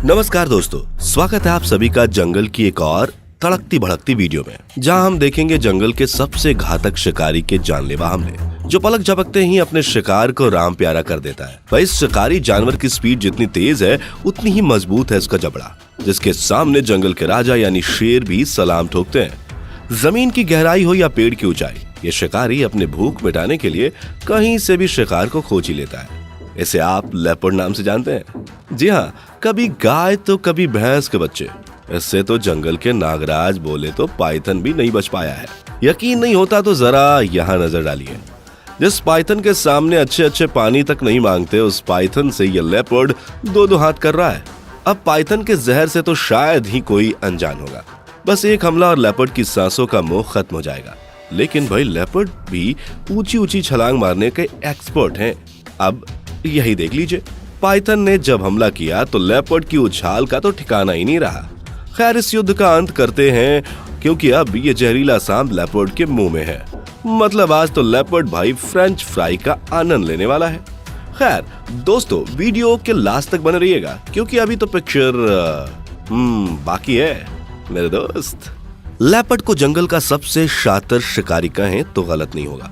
नमस्कार दोस्तों, स्वागत है आप सभी का जंगल की एक और तड़कती भड़कती वीडियो में, जहां हम देखेंगे जंगल के सबसे घातक शिकारी के जानलेवा हमले, जो पलक झपकते ही अपने शिकार को राम प्यारा कर देता है। वह इस शिकारी जानवर की स्पीड जितनी तेज है, उतनी ही मजबूत है इसका जबड़ा, जिसके सामने जंगल के राजा यानी शेर भी सलाम ठोकते हैं। जमीन की गहराई हो या पेड़ की ऊंचाई, ये शिकारी अपने भूख मिटाने के लिए कहीं से भी शिकार को खोज ही लेता है। इसे आप लेपर्ड नाम से जानते हैं। जी हाँ, कभी गाय तो कभी भैंस के बच्चे। इससे तो जंगल के नागराज बोले तो पाइथन भी नहीं बच पाया है। यकीन नहीं होता तो जरा यहाँ नजर डालिए। जिस पाइथन के सामने अच्छे अच्छे पानी तक नहीं मांगते, उस पाइथन से ये लेपर्ड दो हाथ कर रहा है। अब पाइथन के जहर से तो शायद ही कोई अनजान होगा। बस एक हमला और लेपर्ड की सांसों का मोह खत्म हो जाएगा। लेकिन भाई, लेपर्ड भी ऊंची ऊंची छलांग मारने के एक्सपर्ट हैं। अब यही देख लीजिए, पाइथन ने जब हमला किया तो लेपर्ड की उछाल का तो ठिकाना ही नहीं रहा। खैर, इस युद्ध का अंत करते हैं, क्योंकि अब ये जहरीला सांप लेपर्ड के मुंह में है। मतलब आज तो लेपर्ड भाई फ्रेंच फ्राई का आनंद लेने वाला है। खैर दोस्तों, वीडियो के लास्ट तक बने रहिएगा, क्योंकि अभी तो पिक्चर बाकी है मेरे दोस्त। लेपर्ड को जंगल का सबसे शातिर शिकारी कहें तो गलत नहीं होगा,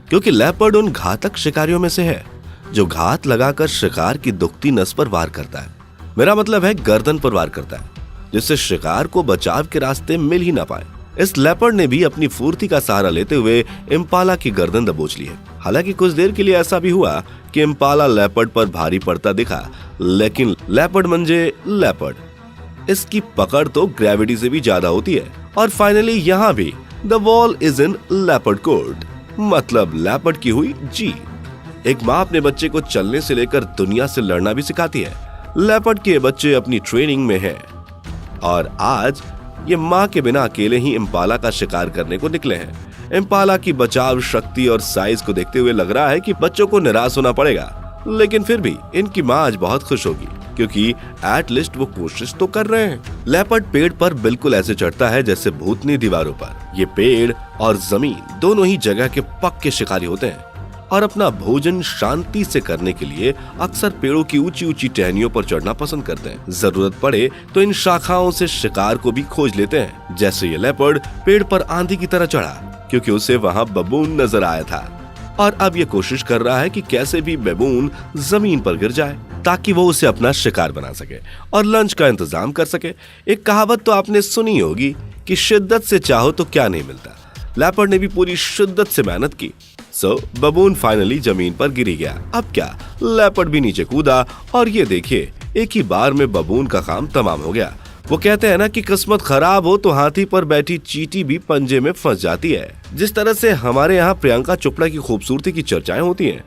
क्योंकि लेपर्ड उन घातक शिकारियों में से है जो घात लगाकर शिकार की दुखती नस पर वार करता है। मेरा मतलब है गर्दन पर वार करता है, जिससे शिकार को बचाव के रास्ते मिल ही ना पाए। इस लेपर्ड ने भी अपनी फुर्ती का सहारा लेते हुए इम्पाला की गर्दन दबोच ली है। हालांकि कुछ देर के लिए ऐसा भी हुआ कि इम्पाला लेपर्ड पर भारी पड़ता दिखा, लेकिन लेपर्ड मंजे लेपर्ड, इसकी पकड़ तो ग्रेविटी से भी ज्यादा होती है। और फाइनली यहाँ भी the wall is in leopard court, मतलब लेपर्ड की हुई जीत। एक माँ अपने बच्चे को चलने से लेकर दुनिया से लड़ना भी सिखाती है। लेपर्ड के बच्चे अपनी ट्रेनिंग में हैं और आज ये माँ के बिना अकेले ही इम्पाला का शिकार करने को निकले हैं। इम्पाला की बचाव शक्ति और साइज को देखते हुए लग रहा है कि बच्चों को निराश होना पड़ेगा, लेकिन फिर भी इनकी माँ आज बहुत खुश होगी, क्योंकि एटलीस्ट वो कोशिश तो कर रहे हैं। लेपर्ड पेड़ पर बिल्कुल ऐसे चढ़ता है जैसे भूतनी दीवारों पर। ये पेड़ और जमीन दोनों ही जगह के पक्के शिकारी होते हैं और अपना भोजन शांति से करने के लिए अक्सर पेड़ों की ऊंची ऊंची टहनियों पर चढ़ना पसंद करते हैं। जरूरत पड़े तो इन शाखाओं से शिकार को भी खोज लेते हैं। जैसे ये लेपर्ड पेड़ पर आंधी की तरह चढ़ा, क्योंकि उसे वहाँ बबून नजर आया था और अब ये कोशिश कर रहा है कि कैसे भी बबून जमीन पर गिर जाए, ताकि वो उसे अपना शिकार बना सके और लंच का इंतजाम कर सके। एक कहावत तो आपने सुनी होगी कि शिद्दत से चाहो तो क्या नहीं मिलता। लेपर्ड ने भी पूरी शिद्दत से मेहनत की। बबून फाइनली जमीन पर गिरी गया। अब क्या, लेपर्ड भी नीचे कूदा और ये देखिए, एक ही बार में बबून का काम तमाम हो गया। वो कहते हैं ना कि किस्मत खराब हो तो हाथी पर बैठी चींटी भी पंजे में फंस जाती है। जिस तरह से हमारे यहाँ प्रियंका चोपड़ा की खूबसूरती की चर्चाएं होती हैं,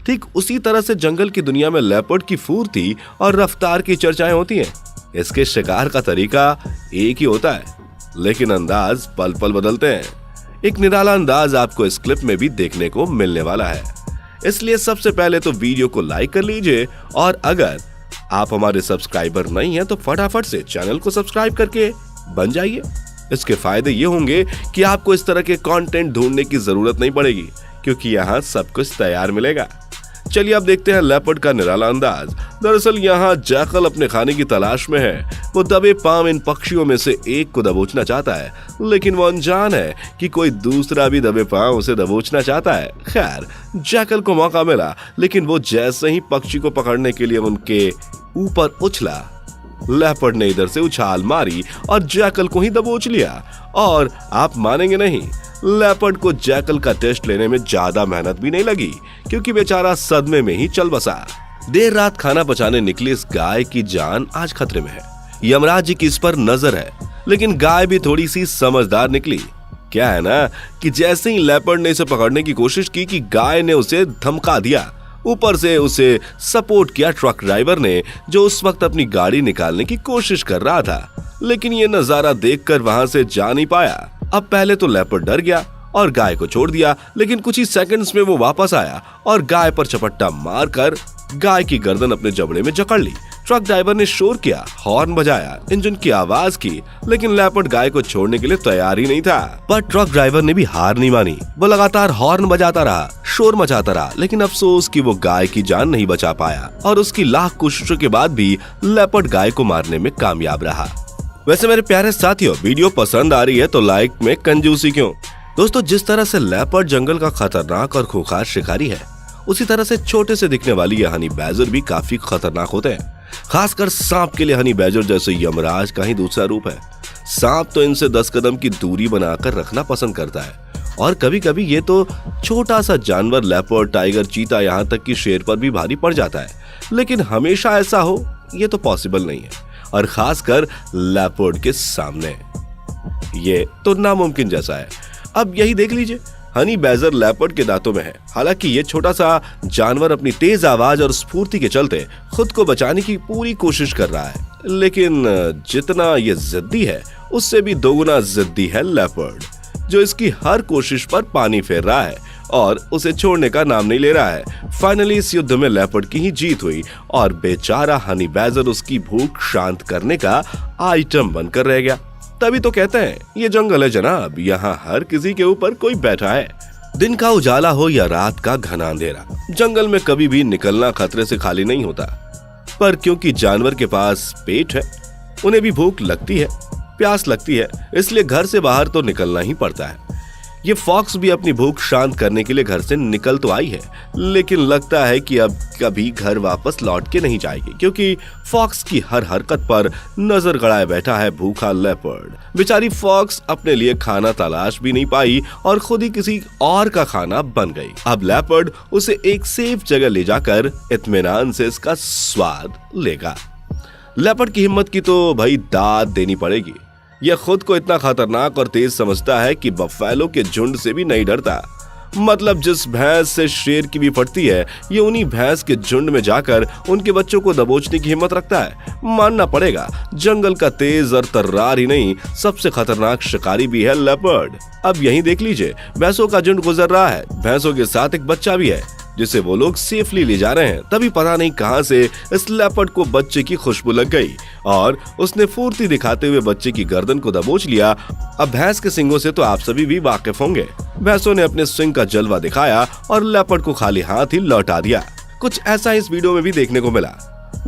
ठीक उसी तरह से जंगल की दुनिया में लेपर्ड की फुर्ती और रफ्तार की चर्चाएं होती हैं। इसके शिकार का तरीका एक ही होता है, लेकिन अंदाज पल पल बदलते हैं। एक निराला अंदाज आपको इस क्लिप में भी देखने को मिलने वाला है, इसलिए सबसे पहले तो वीडियो को लाइक कर लीजिए और अगर आप हमारे सब्सक्राइबर नहीं हैं तो फटाफट से चैनल को सब्सक्राइब करके बन जाइए। इसके फायदे ये होंगे कि आपको इस तरह के कंटेंट ढूंढने की जरूरत नहीं पड़ेगी, क्योंकि यहाँ सब कुछ तैयार मिलेगा। चलिए अब देखते हैं लेपर्ड का निराला अंदाज। दरअसल यहाँ जैकल अपने खाने की तलाश में है। वो दबे पांव इन पक्षियों में से एक को दबोचना चाहता है, लेकिन वो अनजान है कि कोई दूसरा भी दबे पांव उसे दबोचना चाहता है। खैर, जैकल को मौका मिला, लेकिन वो जैसे ही पक्षी को पकड़ने के लिए उनके ऊपर उछला, लेपर्ड ने इधर से उछाल मारी और जैकल को ही दबोच लिया। और आप मानेंगे नहीं, लेपर्ड को जैकल का टेस्ट लेने में ज्यादा मेहनत भी नहीं लगी, क्योंकि बेचारा सदमे में ही चल बसा। देर रात खाना पचाने निकली इस गाय की जान आज खतरे में है। यमराज जी की इस पर नजर है, लेकिन गाय भी थोड़ी सी समझदार निकली। क्या है ना कि जैसे ही लेपर्ड ने इसे पकड़ने की कोशिश की कि गाय ने उसे धमका दिया। ऊपर से उसे सपोर्ट किया ट्रक ड्राइवर ने, जो उस वक्त अपनी गाड़ी निकालने की कोशिश कर रहा था, लेकिन ये नजारा देखकर वहां से जा नहीं पाया। अब पहले तो लेपर्ड डर गया और गाय को छोड़ दिया, लेकिन कुछ ही सेकंड्स में वो वापस आया और गाय पर चपट्टा मारकर गाय की गर्दन अपने जबड़े में जकड़ ली। ट्रक ड्राइवर ने शोर किया, हॉर्न बजाया, इंजन की आवाज की, लेकिन लेपर्ड गाय को छोड़ने के लिए तैयार ही नहीं था। पर ट्रक ड्राइवर ने भी हार नहीं मानी। वो लगातार हॉर्न बजाता रहा, शोर मचाता रहा, लेकिन अफसोस कि वो गाय की जान नहीं बचा पाया और उसकी लाख कोशिशों के बाद भी लेपर्ड गाय को मारने में कामयाब रहा। वैसे मेरे प्यारे साथियों, वीडियो पसंद आ रही है तो लाइक में कंजूसी क्यों? दोस्तों, जिस तरह से लेपर्ड जंगल का खतरनाक और खूंखार शिकारी है, उसी तरह से छोटे से दिखने वाली ये हनी बैजर भी काफी खतरनाक होते हैं। खासकर सांप के लिए हनी बैजर जैसे यमराज का ही दूसरा रूप है। सांप तो इनसे 10 कदम की दूरी बनाकर रखना पसंद करता है और कभी कभी ये तो छोटा सा जानवर लेपर्ड, टाइगर, चीता, यहाँ तक कि शेर पर भी भारी पड़ जाता है। लेकिन हमेशा ऐसा हो ये तो पॉसिबल नहीं है, और खासकर लेपर्ड के सामने ये तो नामुमकिन जैसा है। अब यही देख लीजिए, हनी बैजर लेपर्ड के दांतों में है। हालांकि ये छोटा सा जानवर अपनी तेज आवाज और स्फूर्ति के चलते खुद को बचाने की पूरी कोशिश कर रहा है, लेकिन जितना ये जिद्दी है उससे भी दोगुना जिद्दी है लेपर्ड, जो इसकी हर कोशिश पर पानी फेर रहा है और उसे छोड़ने का नाम नहीं ले रहा है। फाइनली इस युद्ध में लेपर्ड की ही जीत हुई और बेचारा हनी बैजर उसकी भूख शांत करने का आइटम बनकर रह गया। तभी तो कहते हैं ये जंगल है जनाब, यहाँ हर किसी के ऊपर कोई बैठा है। दिन का उजाला हो या रात का घना अंधेरा, जंगल में कभी भी निकलना खतरे से खाली नहीं होता। पर क्योंकि जानवर के पास पेट है, उन्हें भी भूख लगती है, प्यास लगती है, इसलिए घर से बाहर तो निकलना ही पड़ता है। ये फॉक्स भी अपनी भूख शांत करने के लिए घर से निकल तो आई है, लेकिन लगता है कि अब कभी घर वापस लौट के नहीं जाएगी, क्योंकि फॉक्स की हर हरकत पर नजर गड़ाए बैठा है भूखा लेपर्ड। बेचारी फॉक्स अपने लिए खाना तलाश भी नहीं पाई और खुद ही किसी और का खाना बन गई। अब लेपर्ड उसे एक सेफ जगह ले जाकर इत्मीनान से इसका स्वाद लेगा। लेपर्ड की हिम्मत की तो भाई दाद देनी पड़ेगी। यह खुद को इतना खतरनाक और तेज समझता है कि बफेलो के झुंड से भी नहीं डरता। मतलब जिस भैंस से शेर की भी फटती है, ये उन्हीं भैंस के झुंड में जाकर उनके बच्चों को दबोचने की हिम्मत रखता है। मानना पड़ेगा, जंगल का तेज और तर्रार ही नहीं, सबसे खतरनाक शिकारी भी है लेपर्ड। अब यहीं देख लीजिए, भैंसों का झुंड गुजर रहा है, भैंसों के साथ एक बच्चा भी है जिसे वो लोग सेफली ले जा रहे हैं। तभी पता नहीं कहां से इस लेपर्ड को बच्चे की खुशबू लग गई और उसने फुर्ती दिखाते हुए बच्चे की गर्दन को दबोच लिया। अब भैंस के सींगों से तो आप सभी भी वाकिफ होंगे। भैंसों ने अपने स्विंग का जलवा दिखाया और लेपर्ड को खाली हाथ ही लौटा दिया। कुछ ऐसा इस वीडियो में भी देखने को मिला,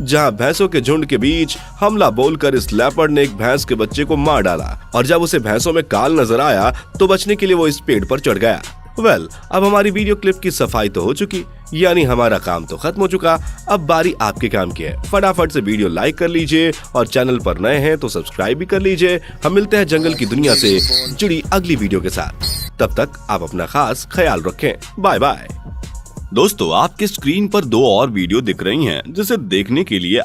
जहां भैंसों के झुंड के बीच हमला बोलकर इस लेपर्ड ने एक भैंस के बच्चे को मार डाला और जब उसे भैंसों में काल नजर आया तो बचने के लिए वो इस पेड़ पर चढ़ गया। अब हमारी वीडियो क्लिप की सफाई तो हो चुकी, यानी हमारा काम तो खत्म हो चुका। अब बारी आपके काम की है। फटाफट से वीडियो लाइक कर लीजिए और चैनल पर नए हैं तो सब्सक्राइब भी कर लीजिए। हम मिलते हैं जंगल की दुनिया से जुड़ी अगली वीडियो के साथ। तब तक आप अपना खास ख्याल रखें। Bye bye. दोस्तों, आपके स्क्रीन पर 2 और वीडियो दिख रही हैं, जिसे देखने के लिए